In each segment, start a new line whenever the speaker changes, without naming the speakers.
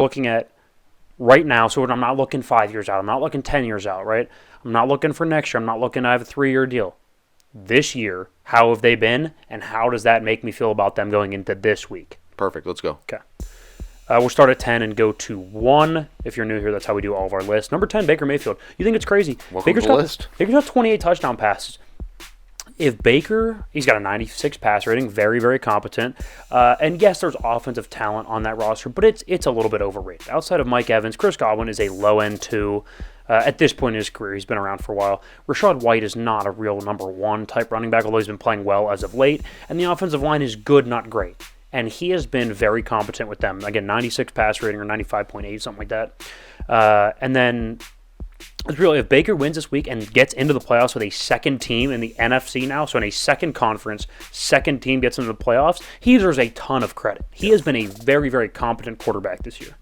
looking at right now, so I'm not looking 5 years out. I'm not looking 10 years out, right? I'm not looking for next year. I'm not looking to have a 3-year deal. This year, how have they been, and how does that make me feel about them going into this week?
Perfect. Let's go.
Okay. We'll start at 10 and go to 1. If you're new here, that's how we do all of our lists. Number 10, Baker Mayfield. You think it's crazy?
Welcome to the list.
Baker's got 28 touchdown passes. If Baker, he's got a 96 pass rating, very, very competent. And yes, there's offensive talent on that roster, but it's a little bit overrated. Outside of Mike Evans, Chris Godwin is a low-end 2. At this point in his career, he's been around for a while. Rashad White is not a real number 1 type running back, although he's been playing well as of late. And the offensive line is good, not great. And he has been very competent with them. Again, 96 pass rating or 95.8, something like that. And then, it's really, if Baker wins this week and gets into the playoffs with a second team in the NFC now, so in a second conference, second team gets into the playoffs, he deserves a ton of credit. He has been a very, very competent quarterback this year.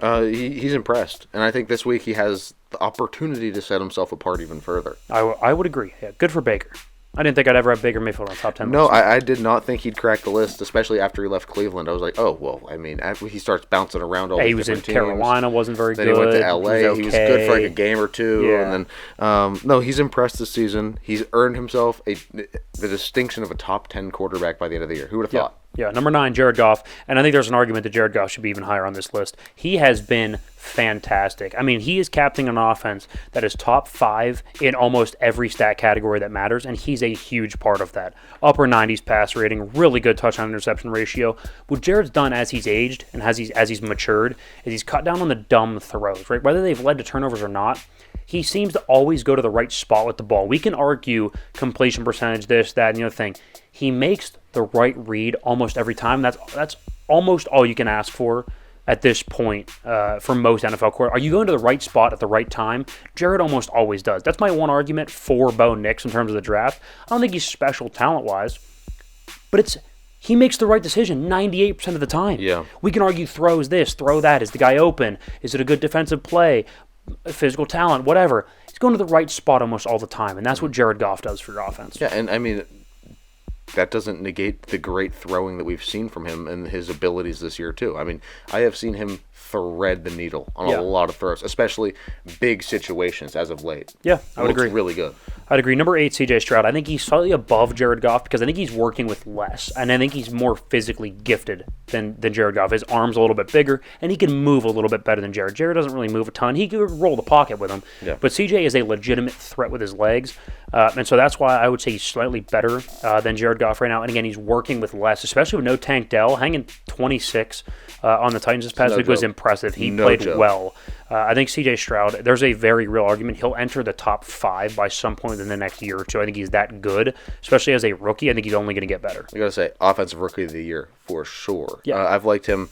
He's impressed. And I think this week he has the opportunity to set himself apart even further.
I would agree. Yeah, good for Baker. I didn't think I'd ever have Baker Mayfield on top 10.
No, I did not think he'd crack the list, especially after he left Cleveland. I was like, oh, well, I mean, after he starts bouncing around all these
he was in
teams,
Carolina, wasn't very
then
good.
Then he went to L.A. He was good for like a game or two.
Yeah.
And then, no, he's impressed this season. He's earned himself the distinction of a top 10 quarterback by the end of the year. Who would have thought?
Yeah, number 9, Jared Goff. And I think there's an argument that Jared Goff should be even higher on this list. He has been fantastic. I mean, he is captaining an offense that is top 5 in almost every stat category that matters, and he's a huge part of that. Upper 90s pass rating, really good touchdown-interception ratio. What Jared's done as he's aged and as he's matured is he's cut down on the dumb throws, right? Whether they've led to turnovers or not, he seems to always go to the right spot with the ball. We can argue completion percentage, this, that, and the other thing. He makes the right read almost every time. That's almost all you can ask for at this point for most NFL quarterbacks. Are you going to the right spot at the right time? Jared almost always does. That's my one argument for Bo Nix in terms of the draft. I don't think he's special talent-wise, but he makes the right decision 98% of the time.
Yeah.
We can argue throws this, throw that. Is the guy open? Is it a good defensive play? Physical talent, whatever. He's going to the right spot almost all the time, and that's what Jared Goff does for your offense.
Yeah, and I mean, that doesn't negate the great throwing that we've seen from him and his abilities this year, too. I mean, I have seen him thread the needle on a lot of throws, especially big situations as of late.
Yeah, I would agree.
Really good.
I'd agree. Number 8, C.J. Stroud. I think he's slightly above Jared Goff because I think he's working with less, and I think he's more physically gifted than Jared Goff. His arm's a little bit bigger, and he can move a little bit better than Jared. Jared doesn't really move a ton. He can roll the pocket with him, but C.J. is a legitimate threat with his legs, and so that's why I would say he's slightly better than Jared Goff right now. And again, he's working with less, especially with no Tank Dell. Hanging 26 on the Titans this past week was impressive. He played well. I think C.J. Stroud, there's a very real argument. He'll enter the top 5 by some point in the next year or two. I think he's that good, especially as a rookie. I think he's only going to get better.
I got to say, Offensive Rookie of the Year for sure.
Yeah.
I've liked him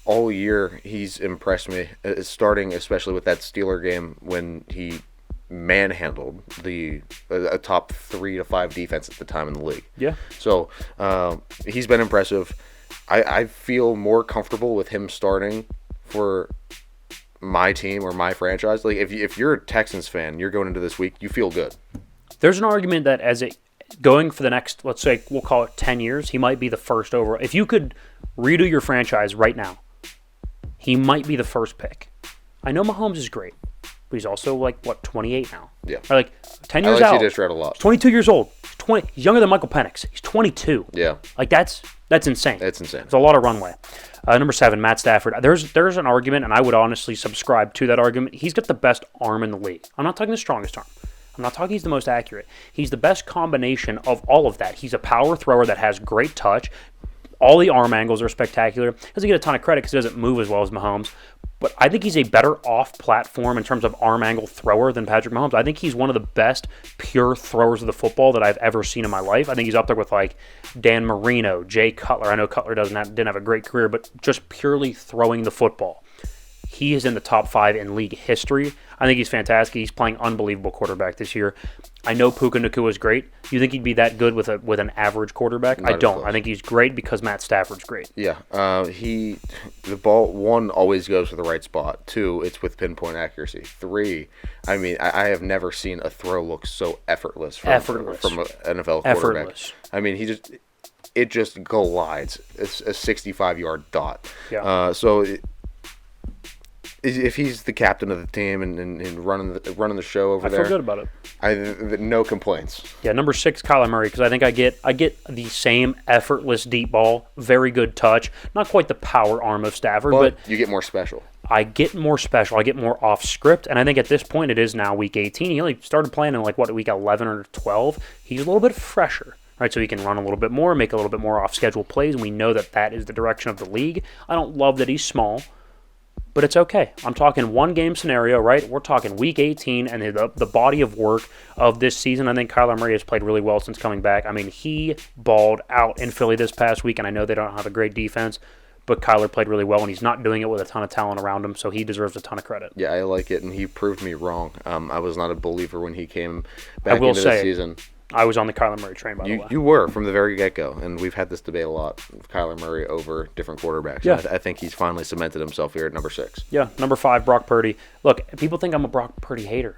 all year. He's impressed me, starting especially with that Steeler game when he manhandled a top 3 to 5 defense at the time in the league.
Yeah.
So he's been impressive. I feel more comfortable with him starting for my team or my franchise. Like if you're a Texans fan, you're going into this week, you feel good.
There's an argument that going for the next, let's say, we'll call it 10 years, he might be the first overall. If you could redo your franchise right now, he might be the first pick. I know Mahomes is great, but he's also 28 now.
Yeah.
Or 10 years out.
He just read a lot.
22 years old. He's younger than Michael Penix. He's 22.
Yeah.
That's insane.
That's insane.
It's a lot of runway. Number 7, Matt Stafford. There's an argument, and I would honestly subscribe to that argument. He's got the best arm in the league. I'm not talking the strongest arm. I'm not talking he's the most accurate. He's the best combination of all of that. He's a power thrower that has great touch. All the arm angles are spectacular. Doesn't get a ton of credit because he doesn't move as well as Mahomes. But I think he's a better off-platform in terms of arm angle thrower than Patrick Mahomes. I think he's one of the best pure throwers of the football that I've ever seen in my life. I think he's up there with Dan Marino, Jay Cutler. I know Cutler didn't have a great career, but just purely throwing the football. He is in the top 5 in league history. I think he's fantastic. He's playing unbelievable quarterback this year. I know Puka Nacua is great. You think he'd be that good with an average quarterback? I don't. I think he's great because Matt Stafford's great.
Yeah. The ball, 1, always goes to the right spot. 2, it's with pinpoint accuracy. 3, I mean, I have never seen a throw look so effortless from an NFL quarterback.
Effortless.
I mean, it just glides. It's a 65-yard dot.
Yeah.
if he's the captain of the team and running the show over
I
there,
feel good about it.
no complaints.
Yeah, number 6, Kyler Murray, because I think I get the same effortless deep ball, very good touch, not quite the power arm of Stafford, but
you get more special.
I get more special. I get more off script, and I think at this point it is now week 18. He only started playing in week 11 or 12. He's a little bit fresher, right? So he can run a little bit more, make a little bit more off schedule plays, and we know that is the direction of the league. I don't love that he's small, but it's okay. I'm talking one game scenario, right? We're talking week 18 and the body of work of this season. I think Kyler Murray has played really well since coming back. I mean, he balled out in Philly this past week, and I know they don't have a great defense, but Kyler played really well, and he's not doing it with a ton of talent around him, so he deserves a ton of credit.
Yeah, I like it, and he proved me wrong. I was not a believer when he came back into the season.
I was on the Kyler Murray train, by the way.
You were from the very get-go, and we've had this debate a lot with Kyler Murray over different quarterbacks.
Yeah.
I think he's finally cemented himself here at number 6.
Yeah, number 5, Brock Purdy. Look, people think I'm a Brock Purdy hater.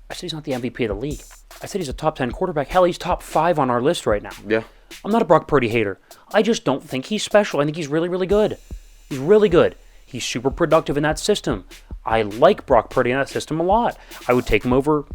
I said he's not the MVP of the league. I said he's a top 10 quarterback. Hell, he's top 5 on our list right now.
Yeah.
I'm not a Brock Purdy hater. I just don't think he's special. I think he's really, really good. He's really good. He's super productive in that system. I like Brock Purdy in that system a lot. I would take him over,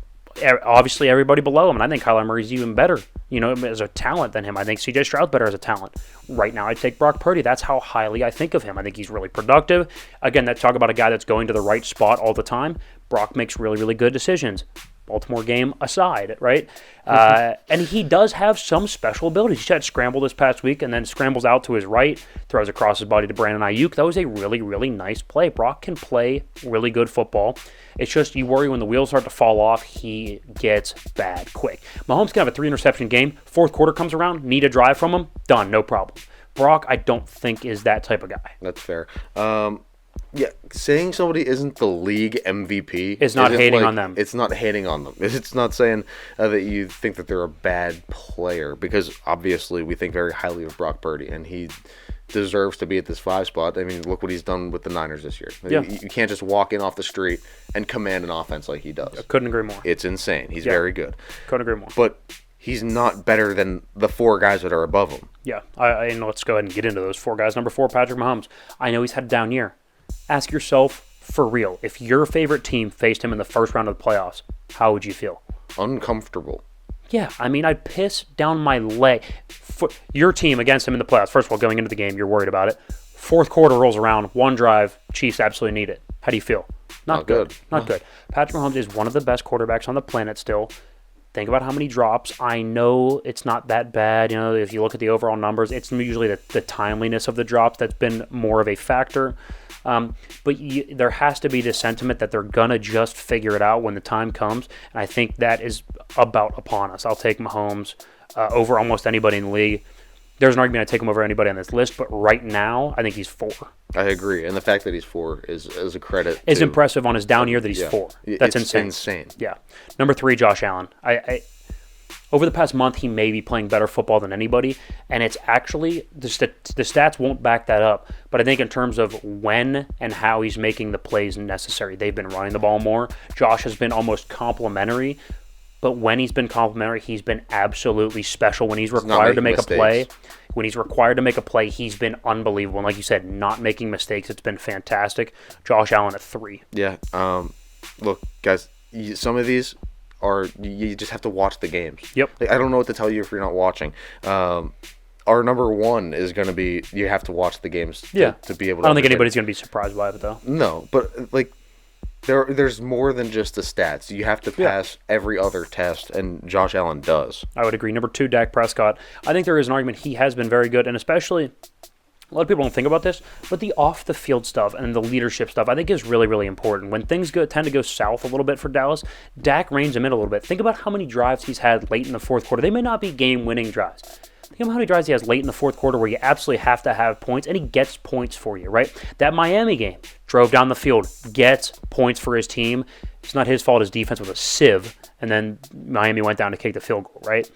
obviously, everybody below him, and I think Kyler Murray's even better, as a talent than him. I think C.J. Stroud's better as a talent. Right now, I take Brock Purdy. That's how highly I think of him. I think he's really productive. Again, that talk about a guy that's going to the right spot all the time. Brock makes really, really good decisions. Baltimore game aside, right? And he does have some special abilities. He had scramble this past week and then scrambles out to his right, throws across his body to Brandon Ayuk. That was a really, really nice play. Brock can play really good football. It's just you worry when the wheels start to fall off, he gets bad quick. Mahomes can have a 3-interception game. Fourth quarter comes around, need a drive from him, done, no problem. Brock, I don't think is that type of guy.
That's fair. Yeah, saying somebody isn't the league MVP
is not hating on them.
It's not hating on them. It's not saying that you think that they're a bad player, because obviously we think very highly of Brock Purdy, and he deserves to be at this 5 spot. I mean, look what he's done with the Niners this year.
Yeah.
You can't just walk in off the street and command an offense like he does.
I couldn't agree more.
It's insane. He's very good.
Couldn't agree more.
But he's not better than the 4 guys that are above him.
Yeah, and let's go ahead and get into those 4 guys. Number 4, Patrick Mahomes. I know he's had a down year. Ask yourself, for real, if your favorite team faced him in the first round of the playoffs, how would you feel?
Uncomfortable.
Yeah, I mean, I'd piss down my leg. For your team against him in the playoffs, first of all, going into the game, you're worried about it. Fourth quarter rolls around, 1 drive, Chiefs absolutely need it. How do you feel? Not good. Not good. Patrick Mahomes is one of the best quarterbacks on the planet still. Think about how many drops. I know it's not that bad. If you look at the overall numbers, it's usually the timeliness of the drops that's been more of a factor. But there has to be this sentiment that they're going to just figure it out when the time comes. And I think that is about upon us. I'll take Mahomes over almost anybody in the league. There's an argument I'd take him over anybody on this list, but right now, I think he's 4.
I agree. And the fact that he's 4 is a credit.
It's impressive on his down year that he's 4. That's
insane.
Yeah. Number 3, Josh Allen. Over the past month, he may be playing better football than anybody, and it's actually, the stats won't back that up, but I think in terms of when and how he's making the plays necessary, they've been running the ball more. Josh has been almost complimentary, but when he's been complimentary, he's been absolutely special. When he's required to make a play, he's been unbelievable. And like you said, not making mistakes, it's been fantastic. Josh Allen at 3.
Yeah. Look, guys, some of these you just have to watch the games.
Yep.
I don't know what to tell you if you're not watching. Our number 1 is going to be you have to watch the games to be able to.
I don't think anybody's going to be surprised by it, though.
No, but there's more than just the stats. You have to pass every other test, and Josh Allen does.
I would agree. Number 2, Dak Prescott. I think there is an argument he has been very good, and especially a lot of people don't think about this, but the off-the-field stuff and the leadership stuff I think is really, really important. When things tend to go south a little bit for Dallas, Dak reins him in a little bit. Think about how many drives he's had late in the fourth quarter. They may not be game-winning drives. Think about how many drives he has late in the fourth quarter where you absolutely have to have points, and he gets points for you, right? That Miami game, drove down the field, gets points for his team. It's not his fault his defense was a sieve, and then Miami went down to kick the field goal, right?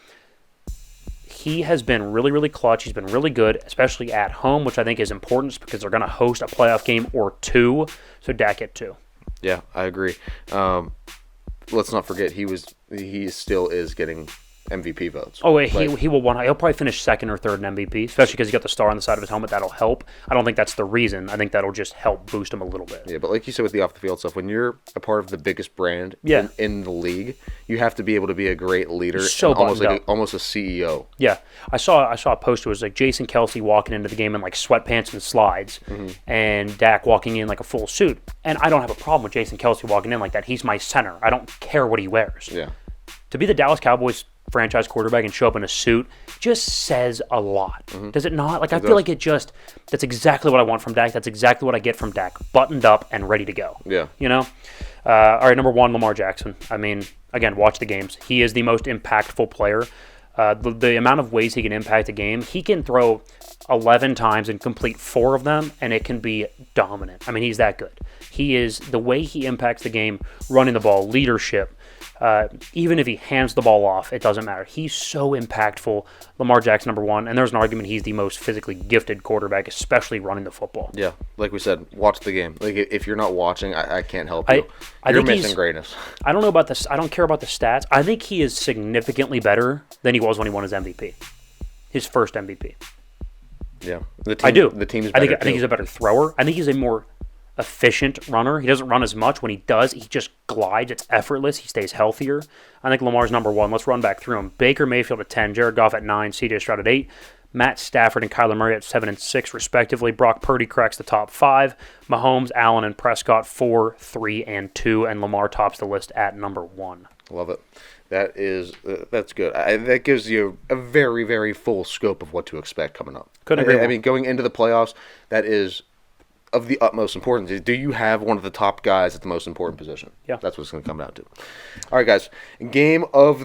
He has been really, really clutch. He's been really good, especially at home, which I think is important because they're going to host a playoff game or 2. So Dak at 2.
Yeah, I agree. Let's not forget he still is getting MVP votes.
Oh, wait, he will he'll probably finish second or third in MVP, especially because he got the star on the side of his helmet. That'll help. I don't think that's the reason. I think that'll just help boost him a little bit.
Yeah, but like you said with the off-the-field stuff, when you're a part of the biggest brand in the league, you have to be able to be a great leader,
so
and almost a CEO.
Yeah, I saw a post. It was like Jason Kelsey walking into the game in like sweatpants and slides, and Dak walking in like a full suit. And I don't have a problem with Jason Kelsey walking in like that. He's my center. I don't care what he wears.
Yeah.
To be the Dallas Cowboys franchise quarterback and show up in a suit just says a lot. Does it not? Like, I feel like that's exactly what I want from Dak. That's exactly what I get from Dak. Buttoned up and ready to go.
Yeah.
You know? All right, number 1, Lamar Jackson. I mean, again, watch the games. He is the most impactful player. The amount of ways he can impact a game, he can throw 11 times and complete 4 of them, and it can be dominant. I mean, he's that good. He is, the way he impacts the game, running the ball, leadership, even if he hands the ball off, it doesn't matter. He's so impactful. Lamar Jackson, number 1, and there's an argument he's the most physically gifted quarterback, especially running the football.
Yeah, like we said, watch the game. Like, if you're not watching, I can't help you. You're missing greatness.
I don't know about this. I don't care about the stats. I think he is significantly better than he was when he won his MVP, his first MVP.
Yeah,
I do.
The team's better.
I think he's a better thrower. I think he's a more efficient runner. He doesn't run as much. When he does, he just glides. It's effortless. He stays healthier. I think Lamar's number 1. Let's run back through them. Baker Mayfield at 10, Jared Goff at 9, C.J. Stroud at 8, Matt Stafford and Kyler Murray at 7 and 6, respectively. Brock Purdy cracks the top 5. Mahomes, Allen, and Prescott 4, 3, and 2, and Lamar tops the list at number 1.
Love it. That's good. That gives you a very, very full scope of what to expect coming up.
Couldn't agree more.
I mean, going into the playoffs, that is of the utmost importance. Do you have one of the top guys at the most important position?
Yeah.
That's what it's going to come down to. All right, guys. Game of the